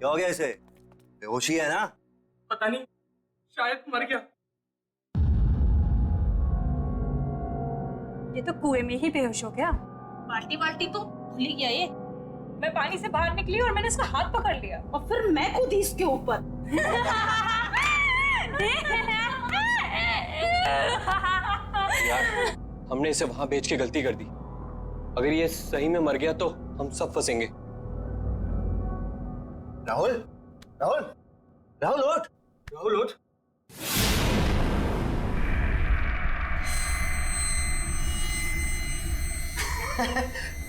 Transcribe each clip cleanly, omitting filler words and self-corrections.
क्या हो गया इसे? बेहोशी है ना? पता नहीं, शायद मर गया। ये तो कुएं में ही बेहोश हो गया। बाल्टी बाल्टी तो भूल ही गया ये। मैं पानी से बाहर निकली और मैंने इसका हाथ पकड़ लिया और फिर मैं कूदी इसके ऊपर। यार, हमने इसे वहां बेच के गलती कर दी। अगर ये सही में मर गया तो हम सब फंसेंगे। राहुल, राहुल, राहुल उठ, राहुल उठ।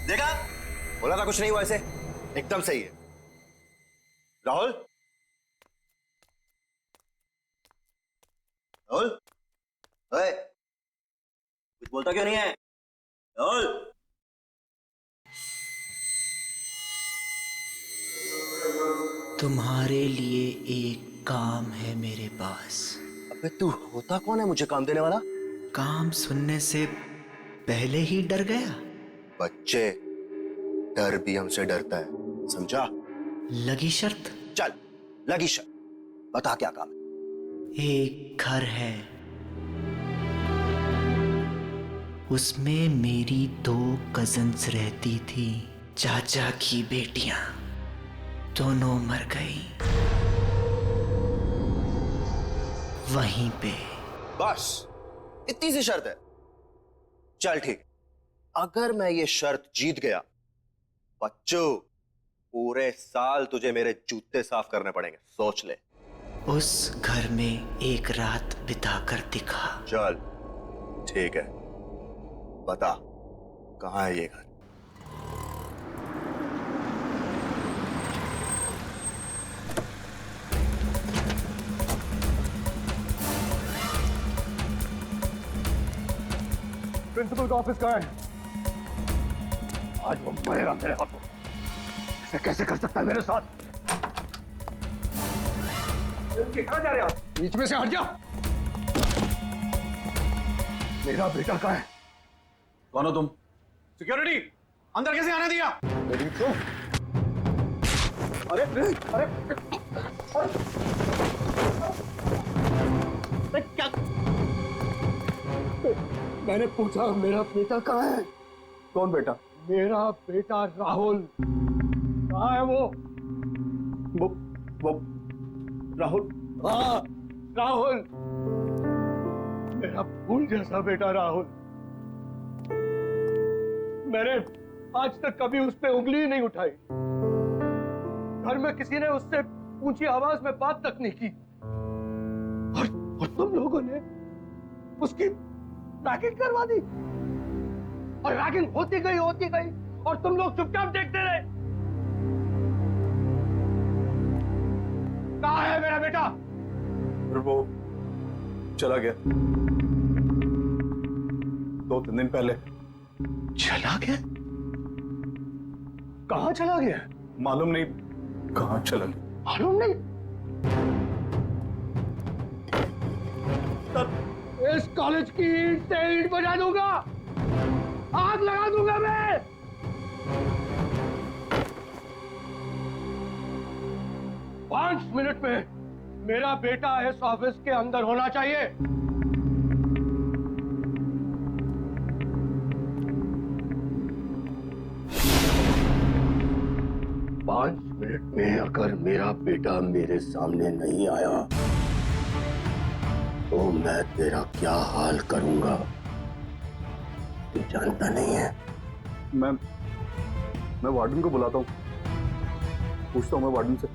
देखा? बोला था कुछ नहीं हुआ इसे। एकदम सही है। राहुल, राहुल, ओए, कुछ बोलता क्यों नहीं है? राहुल, तुम्हारे लिए एक काम है मेरे पास। अबे तू होता कौन है मुझे काम देने वाला? काम सुनने से पहले ही डर गया। बच्चे, डर भी हमसे डरता है, समझा? लगी शर्त? चल, लगी शर्त। बता क्या काम है? एक घर है, उसमें मेरी 2 कजन्स रहती थी, चाचा की बेटियां। दोनों मर गई वहीं पे। बस इतनी सी शर्त है? चल ठीक, अगर मैं ये शर्त जीत गया, बच्चों पूरे साल तुझे मेरे जूते साफ करने पड़ेंगे, सोच ले। उस घर में एक रात बिताकर दिखा। चल ठीक है, बता कहाँ है ये घर? प्रिंसिपल का ऑफिस कहाँ है? आज वो मरेगा मेरे हाथों। ऐसे कैसे कर सकता है मेरे साथ? कहाँ जा रहे आप? बीच में से हट जा। मेरा बेटा कहाँ है? कौन हो तुम? सिक्योरिटी, अंदर कैसे आने दिया? अरे अरे क्या? मैंने पूछा मेरा बेटा कहाँ है? कौन बेटा? मेरा बेटा राहुल कहाँ है? वो राहुल? हाँ, राहुल, मेरा फूल जैसा बेटा राहुल। मैंने आज तक कभी उस पे उंगली नहीं उठाई। घर में किसी ने उससे ऊंची आवाज में बात तक नहीं की। और तुम लोगों ने उसकी रैगिंग करवा दी। और रैगिंग होती गई और तुम लोग चुपचाप देखते रहे। कहाँ है मेरा बेटा? वो चला गया 2-3 दिन पहले। चला गया? कहाँ चला गया? मालूम नहीं कहाँ चला गया। मालूम नहीं? इस कॉलेज की ईंट से ईंट बजा दूंगा, आग लगा दूंगा मैं। 5 मिनट में मेरा बेटा इस ऑफिस के अंदर होना चाहिए। 5 मिनट में अगर मेरा बेटा मेरे सामने नहीं आया तो मैं तेरा क्या हाल करूंगा तू जानता नहीं है। मैं वार्डन को बुलाता हूँ, पूछता हूँ मैं वार्डन से।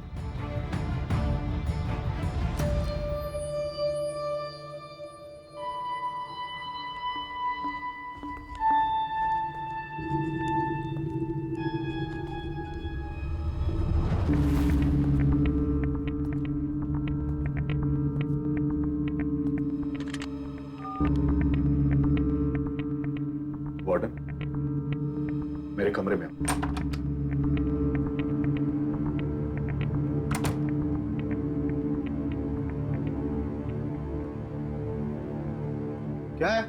वार्डन, मेरे कमरे में आओ। क्या है?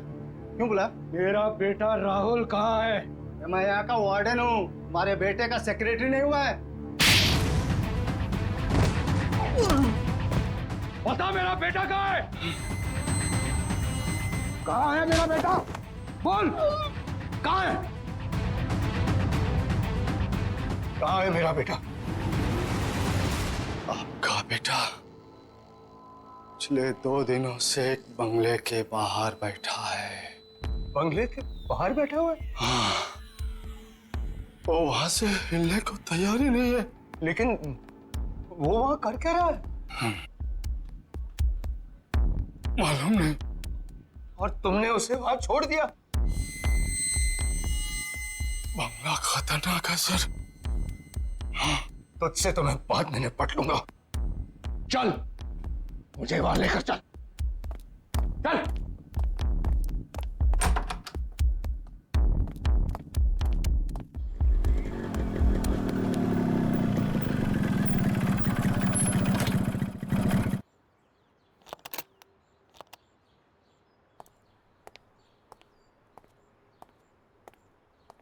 क्यों बुला? मेरा बेटा राहुल कहाँ है? मैं यहाँ का वार्डन हूँ, हमारे बेटे का सेक्रेटरी नहीं हुआ है। बता मेरा बेटा कहाँ है? कहाँ है मेरा बेटा? बोल, कहाँ है? कहाँ है मेरा बेटा? आपका बेटा पिछले 2 दिनों से एक बंगले के बाहर बैठा है। बंगले के बाहर बैठा हुआ है? हाँ, वो वहां से हिलने को तैयार ही नहीं है। लेकिन वो वहां कर क्या रहा है? मालूम नहीं। और तुमने उसे वहां छोड़ दिया? बंगला खतरनाक है सर। तुझसे तो मैं बाद में निपट लूंगा। चल, मुझे वहां लेकर चल। चल।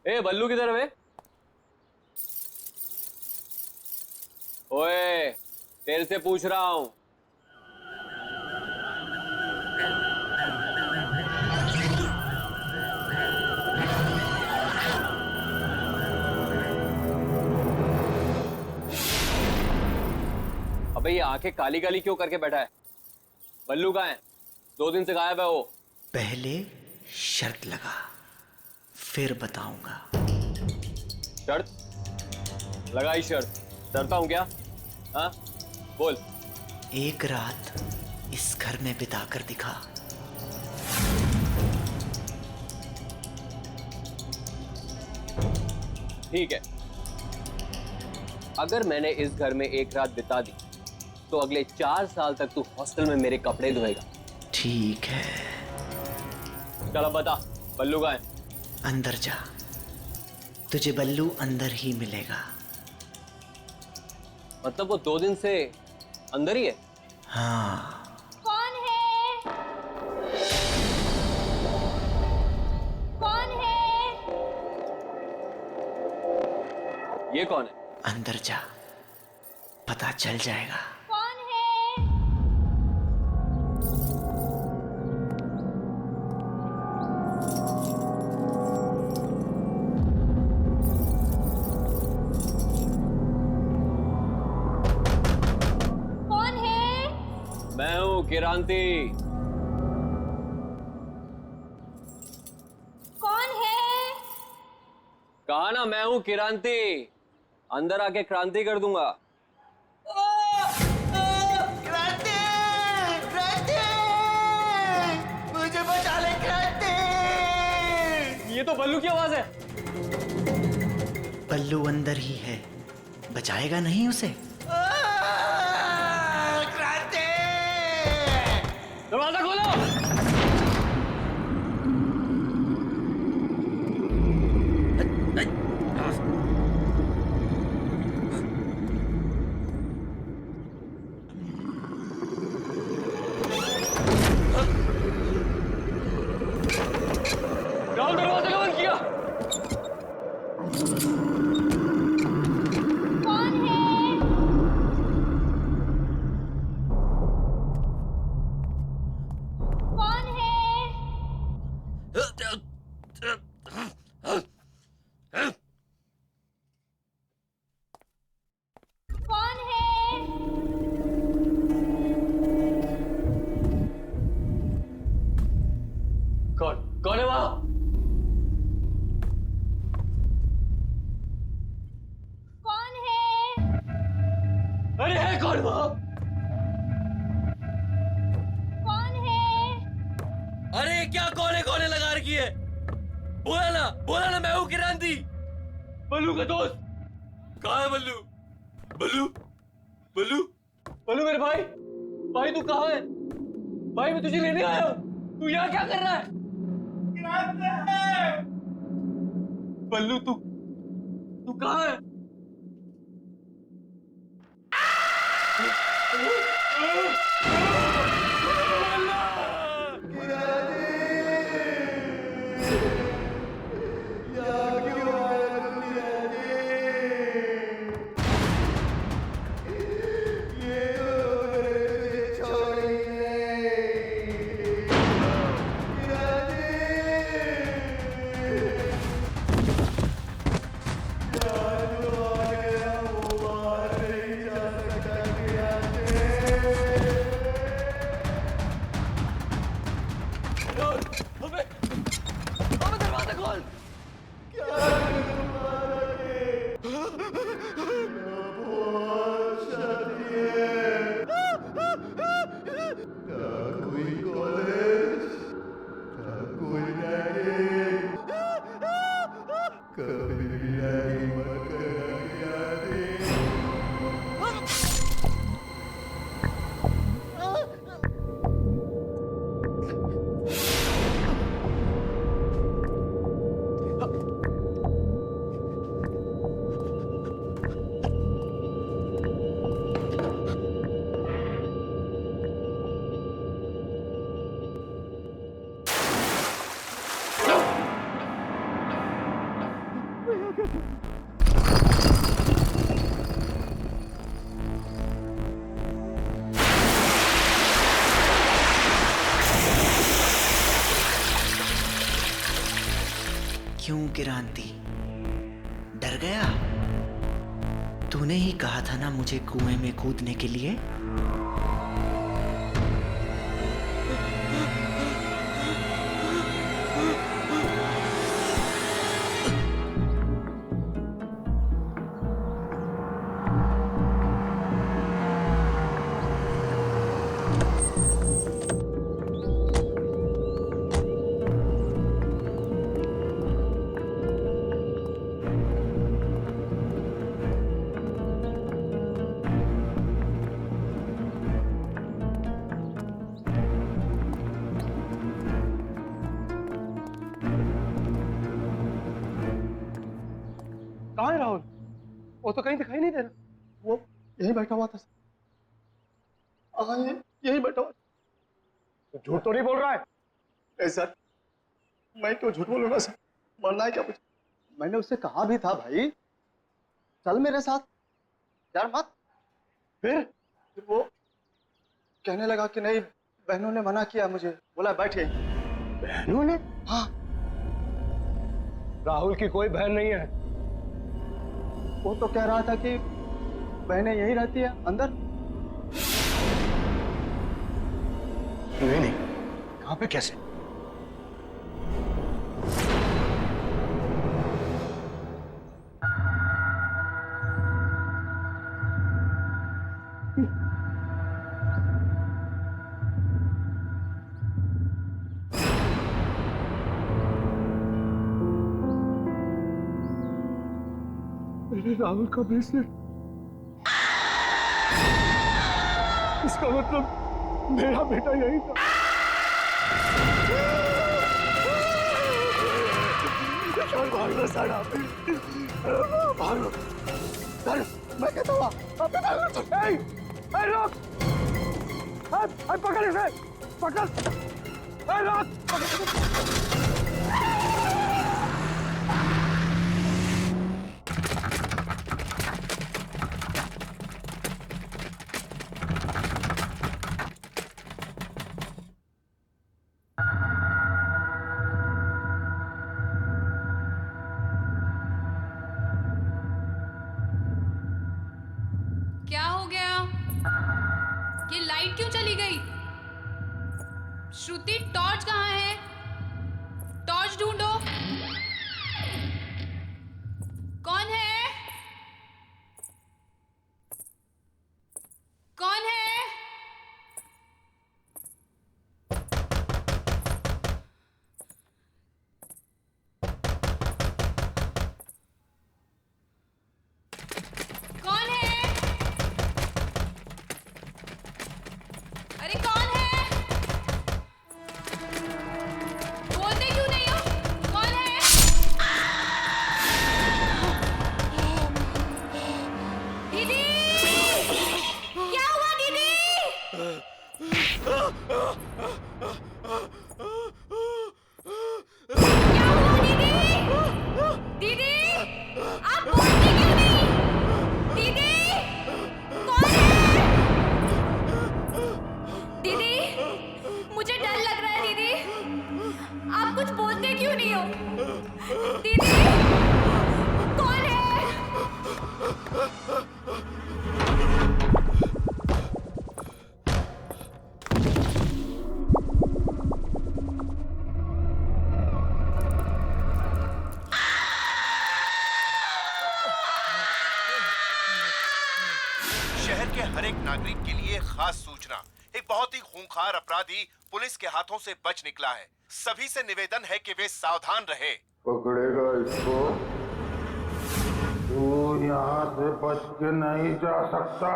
ए बल्लू किधर है बे? ओए, तेरे से पूछ रहा हूं। अबे ये आंखें काली काली क्यों करके बैठा है? बल्लू कहाँ है? 2 दिन से गायब है वो। पहले शर्त लगा, फिर बताऊंगा। शर्त? लगाई शर्त। डरता हूं क्या? हाँ, बोल। एक रात इस घर में बिताकर दिखा। ठीक है, अगर मैंने इस घर में एक रात बिता दी तो अगले 4 साल तक तू हॉस्टल में मेरे कपड़े धोएगा। ठीक है, चल अब बता, बल्लू कहाँ है? अंदर जा, तुझे बल्लू अंदर ही मिलेगा। मतलब वो 2 दिन से अंदर ही है? हाँ, कौन है? कौन है? ये कौन है? अंदर जा, पता चल जाएगा। कौन है? कौन है? मैं हूँ किरांती। कौन है? कहा ना मैं हूँ किरांती। अंदर आके क्रांति कर दूंगा। क्रांति! क्रांति! मुझे बचा ले क्रांति! ये तो बल्लू की आवाज है। बल्लू अंदर ही है, बचाएगा नहीं उसे? क्रांति! दरवाजा खोलो। राहुल दरवाजा क्यों बंद किया? कौन है? कौन है? कौन है? कौन है वहां? कौन है? अरे है कौन वहां? कौन है? अरे क्या कौन है लगा रखी है? बोला ना मैं हूँ किरांती, बल्लू का दोस्त। कहाँ है बल्लू? बल्लू बल्लू बल्लू मेरे भाई तू कहाँ है? भाई मैं तुझे लेने आया हूँ, तू यहाँ क्या कर रहा है? बल्लू तू कहाँ है? क्यों क्रांति, डर गया? तूने ही कहा था ना मुझे कुएं में कूदने के लिए। कहाँ है राहुल? वो तो कहीं दिखाई नहीं दे रहा। वो यहीं बैठा हुआ था। हाँ, यहीं बैठा हुआ। तो झूठ तो नहीं बोल रहा है? नहीं सर, मैं क्यों झूठ बोलूंगा सर? मरना है क्या मुझे? मैंने उससे कहा भी था भाई, चल मेरे साथ, यार मत। फिर वो कहने लगा कि नहीं, बहनों ने मना किया मुझे, बोला बैठे। बहनों ने? हाँ। राहुल की कोई बहन नहीं है। वो तो कह रहा था कि बहनें यहीं रहती है अंदर। नहीं नहीं, कहाँ पे, कैसे? मेरे राहुल का ब्रेसलेट। इसका मतलब मेरा बेटा यही था। भागो साड़ा, भागो। मैं कहता हूँ रोक, पकड़ इसे, पकड़, रोक। क्या हो गया? ये लाइट क्यों चली गई? श्रुति, टॉर्च कहाँ है? टॉर्च ढूंढो। कौन है? कौन है? कौन है? अरे कौन है? बोलते क्यों नहीं हो? कौन है? दीदी! क्या हुआ दीदी? क्या हुआ दीदी? दीदी! आप बोलते क्यों नहीं? दीदी! कौन है? दीदी, मुझे डर लग रहा है दीदी। आप कुछ बोलते क्यों नहीं हो? दीदी, कौन है? शहर के हर एक नागरिक के लिए खास सूचना। एक बहुत ही खूंखार अपराधी पुलिस के हाथों से बच निकला है। सभी से निवेदन है कि वे सावधान रहे। पकड़ेगा इसको? तू यहाँ से बच के नहीं जा सकता।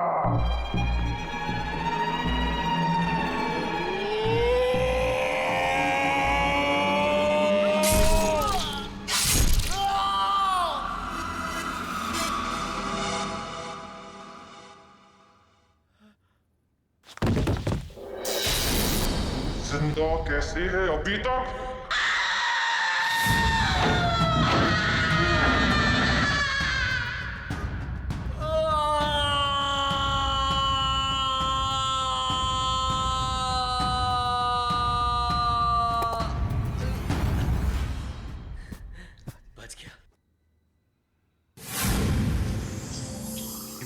जिंदा कैसे है अभी तक?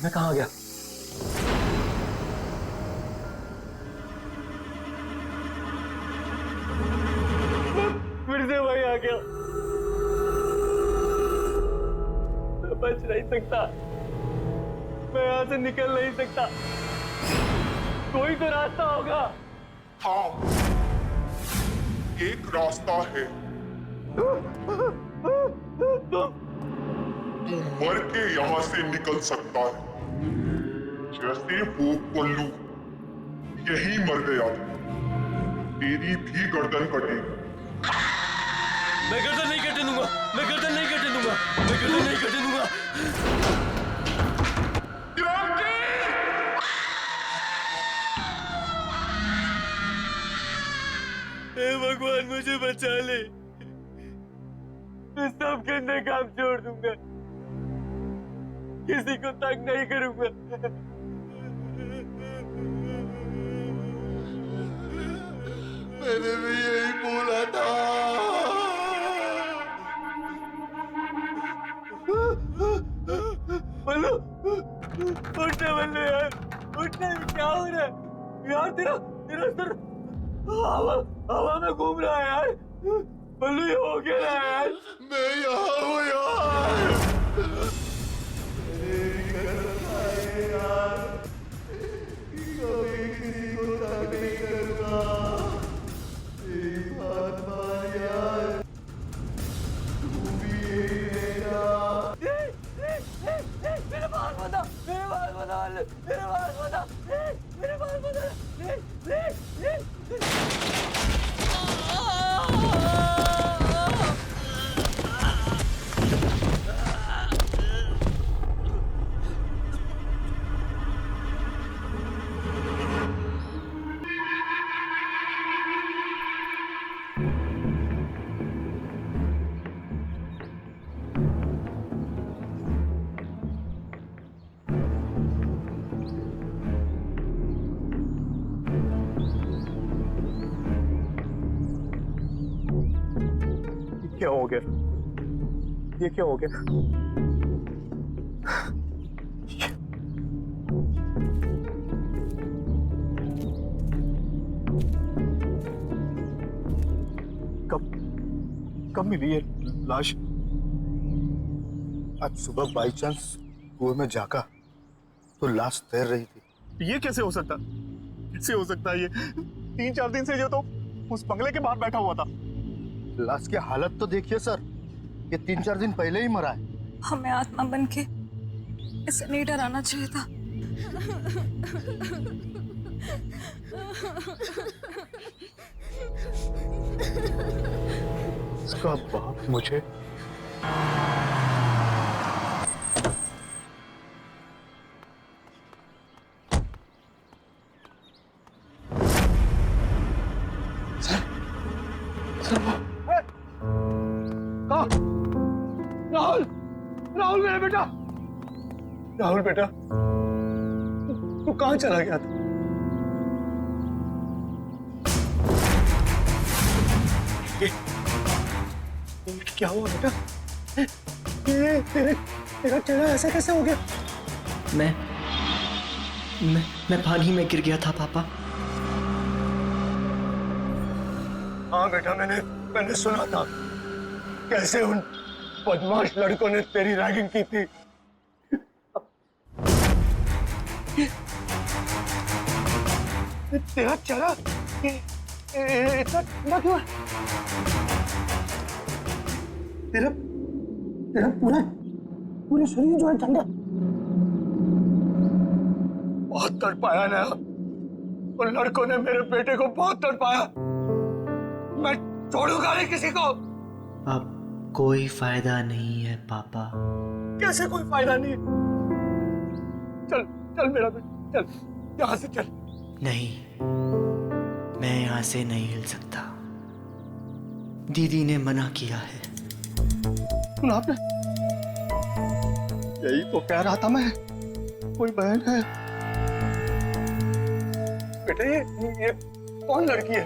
मैं कहाँ गया? फिर से वही आ गया। मैं बच नहीं सकता, मैं यहाँ से निकल नहीं सकता। कोई तो रास्ता होगा। हाँ, एक रास्ता है। तू मर के यहाँ से निकल सकता है, जैसे वो पल्लू यही मर गया, तेरी भी गर्दन कटेगी। मैं गर्दन नहीं कटने दूंगा, मैं गर्दन नहीं कटने दूंगा, मैं गर्दन नहीं कटने दूंगा। हे भगवान मुझे बचा ले, मैं सब करने काम छोड़ दूंगा, किसी को तंग नहीं करूंगा। मैंने भी यही बोला था। बल्लू, उठना बल्लू यार, उठना। क्या हो रहा है यार? तेरा तेरा सर हवा में घूम रहा है यार। बल्लू ये हो क्या रहा है यार? मैं यहाँ हूँ यार। मेरे बाल बता, मेरे बाल बता, मेरे बाल बता, मेरे बाल बता। क्या हो गया? ये क्या हो गया? कब मिली ये लाश? आज सुबह बाई चांस कुएं में झांका तो लाश तैर रही थी। ये कैसे हो सकता? कैसे हो सकता है ये? 3-4 दिन से जो तो उस बंगले के बाहर बैठा हुआ था। लाश की हालत तो देखिए सर, ये 3-4 दिन पहले ही मरा है। हमें आत्मा बन के इसे नहीं डराना चाहिए था। इसका बाप मुझे राहुल, राहुल मेरा बेटा, राहुल बेटा, तू कहाँ चला गया था? क्या हुआ बेटा? तेरा चेहरा ऐसा कैसे हो गया? मैं पानी में गिर गया था पापा। हाँ बेटा, मैंने सुना था कैसे उन बदमाश लड़कों ने तेरी रैगिंग की थी। तेरा चेहरा इतना ठंडा क्यों है? तेरा पूरा शरीर जो है ठंडा। बहुत तड़पाया ना उन लड़कों ने, मेरे बेटे को बहुत तड़पाया। मैं छोड़ूंगा नहीं किसी को। अब कोई फायदा नहीं है पापा। कैसे कोई फायदा नहीं? चल चल मेरा बेटा, चल यहाँ से चल। नहीं, मैं यहाँ से नहीं हिल सकता। दीदी ने मना किया है। सुना आपने? यही तो कह रहा था मैं, कोई बहन है। बेटे ये कौन लड़की है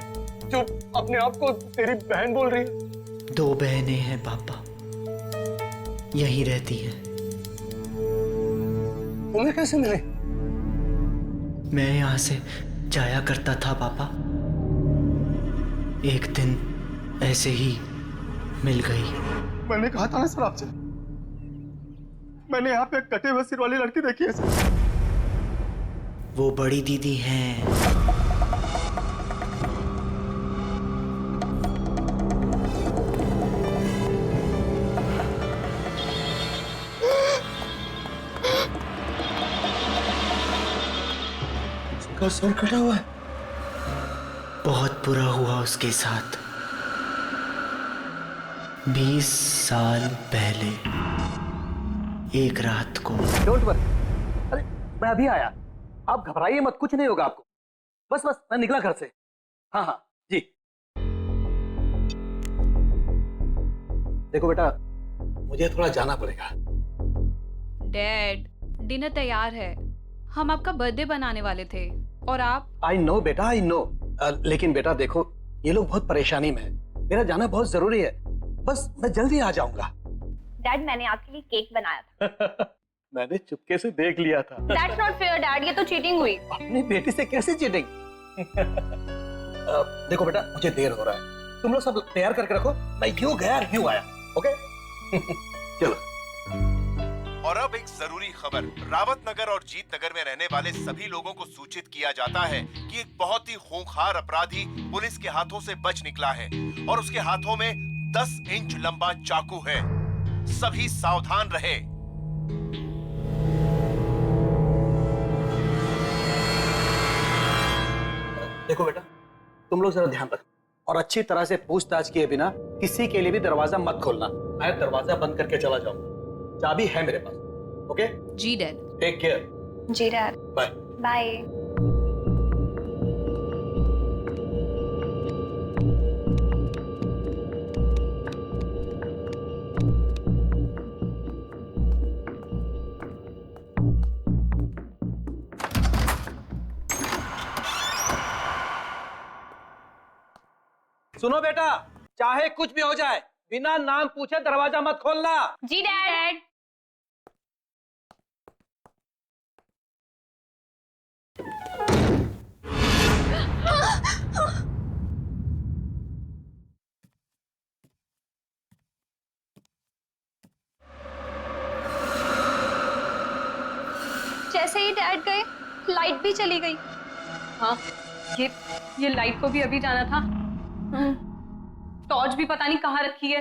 जो अपने आप को तेरी बहन बोल रही है? 2 बहनें हैं पापा, यहीं रहती हैं। तुम्हें कैसे मिले? मैं यहाँ से जाया करता था पापा, एक दिन ऐसे ही मिल गई। मैंने कहा था ना सर आपसे, मैंने यहाँ पे एक कटे हुए सिर वाली लड़की देखी है सर। वो बड़ी दीदी हैं। उसका सर कटा हुआ है। बहुत बुरा हुआ उसके साथ 20 साल पहले एक रात को। डोंट वरी, अरे मैं अभी आया, आप घबराइए मत, कुछ नहीं होगा आपको। बस बस मैं निकला घर से। हाँ हाँ जी। देखो बेटा, मुझे थोड़ा जाना पड़ेगा। डैड, डिनर तैयार है, हम आपका बर्थडे बनाने वाले थे और आप। आई नो बेटा, आई नो, लेकिन बेटा देखो, ये लोग बहुत परेशानी में है, मेरा जाना बहुत जरूरी है। बस मैं जल्दी आ जाऊंगा। डैड, मैंने आपके लिए केक बनाया था। मैंने चुपके से देख लिया था। That's not fair, डैड, ये तो चीटिंग हुई। अपनी बेटी से कैसे चीटिंग? देखो बेटा, मुझे देर हो रहा है, तुम लोग सब तैयार करके रखो, मैं यूं गया यूं आया। ओके? चलो। और अब एक जरूरी खबर, रावत नगर और जीत नगर में रहने वाले सभी लोगों को सूचित किया जाता है कि एक बहुत ही खूंखार अपराधी पुलिस के हाथों से बच निकला है और उसके हाथों में 10 इंच लंबा चाकू है। सभी सावधान रहे। देखो बेटा, तुम लोग जरा ध्यान रखो और अच्छी तरह से पूछताछ किए बिना किसी के लिए भी दरवाजा मत खोलना। मैं दरवाजा बंद करके चला जाऊंगा, चाबी है मेरे पास। ओके? जी डैड। Take care. जी डैड। Bye bye. सुनो बेटा, चाहे कुछ भी हो जाए, बिना नाम पूछे दरवाजा मत खोलना। जी डैड। जैसे ही डैड गए, लाइट भी चली गई। हाँ, ये लाइट को भी अभी जाना था। टॉर्च भी पता नहीं कहाँ रखी है।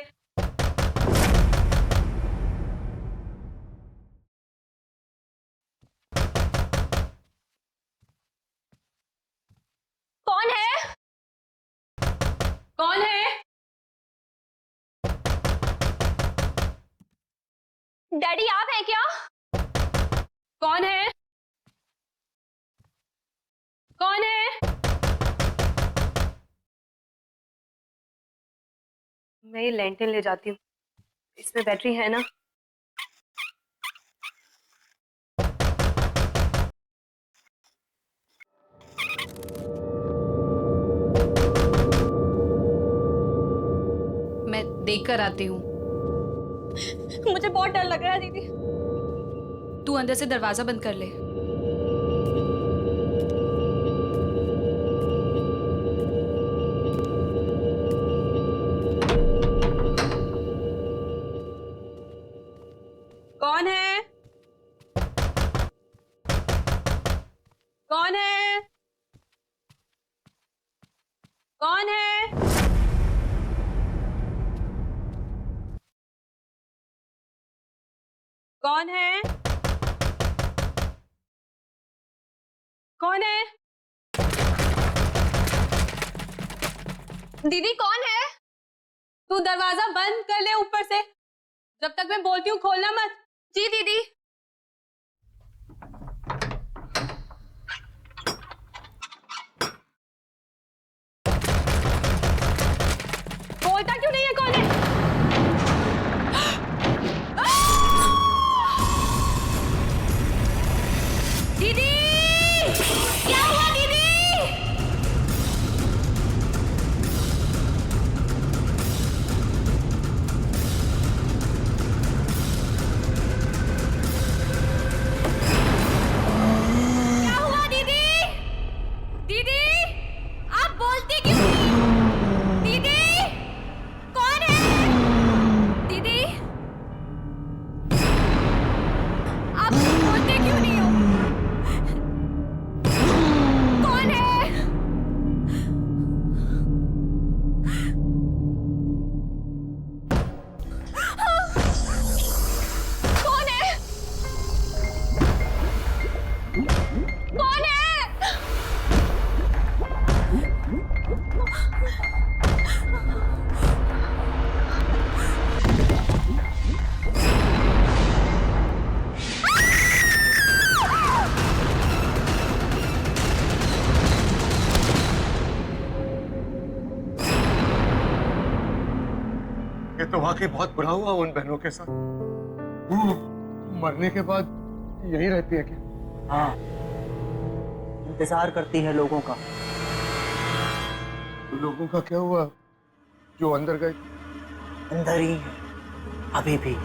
कौन है? कौन है? डैडी, आप हैं क्या? कौन है? कौन है? मैं ये लैंटर्न ले जाती हूँ, इसमें बैटरी है ना? मैं देख कर आती हूँ। मुझे बहुत डर लग रहा है दीदी। तू अंदर से दरवाजा बंद कर ले। कौन है? कौन है? कौन है? कौन है? कौन है? दीदी कौन है? तू दरवाजा बंद कर ले ऊपर से, जब तक मैं बोलती हूँ खोलना मत। जी दीदी। बोलता क्यों नहीं है? कौन है? दीदी, क्या हुआ दीदी? आप बोलते क्यों नहीं? दीदी, कौन है? दीदी, आप बोलते क्यों नहीं हो? कौन है? कौन है? कौन है? ये तो वाकई बहुत बुरा हुआ उन बहनों के साथ। मरने के बाद यही रहती है क्या? हाँ, इंतजार करती है लोगों का। लोगों का क्या हुआ जो अंदर गए? अंदर ही है अभी भी।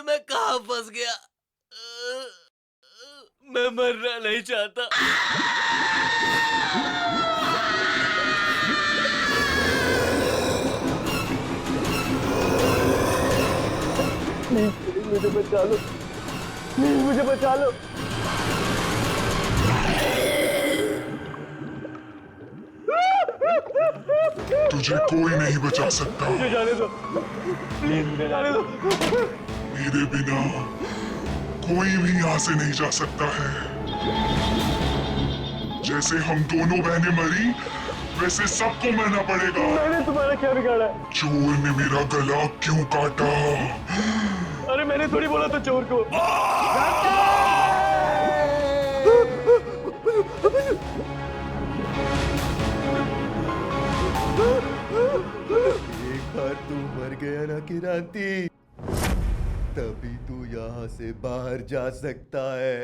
मैं कहाँ फंस गया? मैं मरना नहीं चाहता। मुझे बचा लो, मुझे बचा लो। तुझे कोई नहीं बचा सकता। मुझे जाने दो, प्लीज मुझे जाने दो। मेरे बिना कोई भी यहाँ से नहीं जा सकता है। जैसे हम दोनों बहनें मरी, वैसे सबको मरना पड़ेगा। मैंने तुम्हारा क्या बिगाड़ा? चोर ने मेरा गला क्यों काटा? अरे मैंने थोड़ी बोला था चोर को। एक बार तू मर गया ना किरांती, तभी तू यहाँ से बाहर जा सकता है।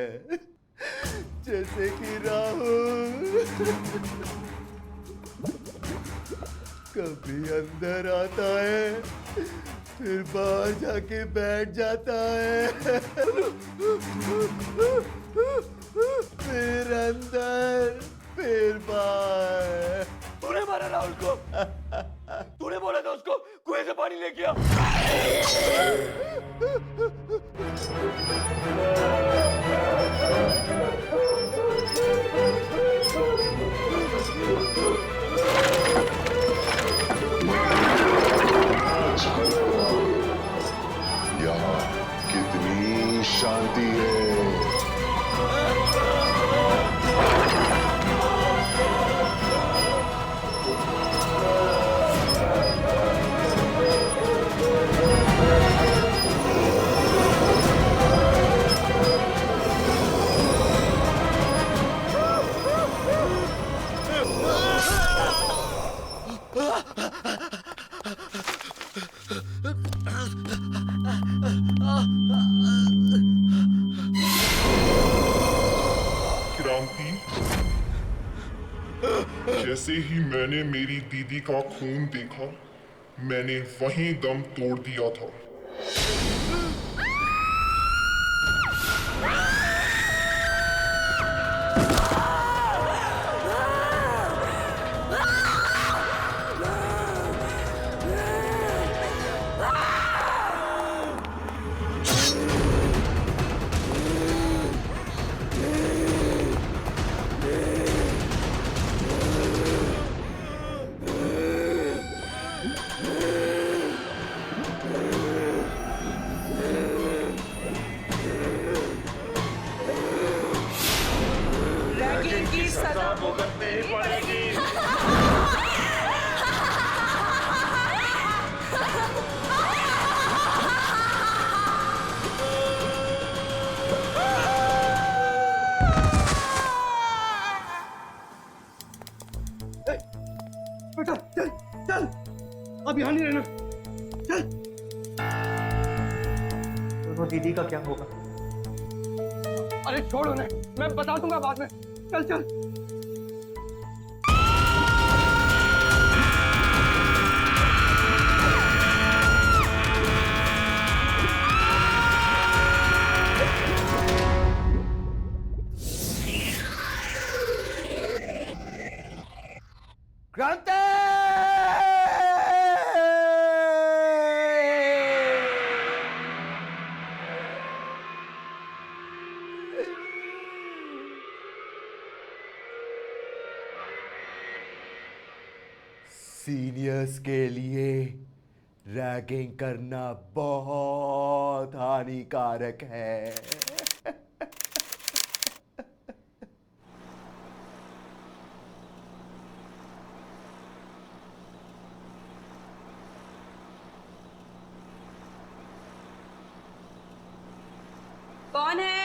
जैसे कि राहुल कभी अंदर आता है, फिर बाहर जाके बैठ जाता है, फिर अंदर, फिर बाहर। तूने मारा राहुल को? तूने बोला था उसको कुएं से पानी लेके आ। यहाँ कितनी शांति है। क्रांति, जैसे ही मैंने मेरी दीदी का खून देखा, मैंने वहीं दम तोड़ दिया था। अब यहाँ नहीं रहना। चल। वो दीदी का क्या होगा? अरे छोड़ उन्हें, मैं बता दूंगा बाद में। चल चल। क्रांति! सीनियर्स के लिए रैगिंग करना बहुत हानिकारक है। कौन है?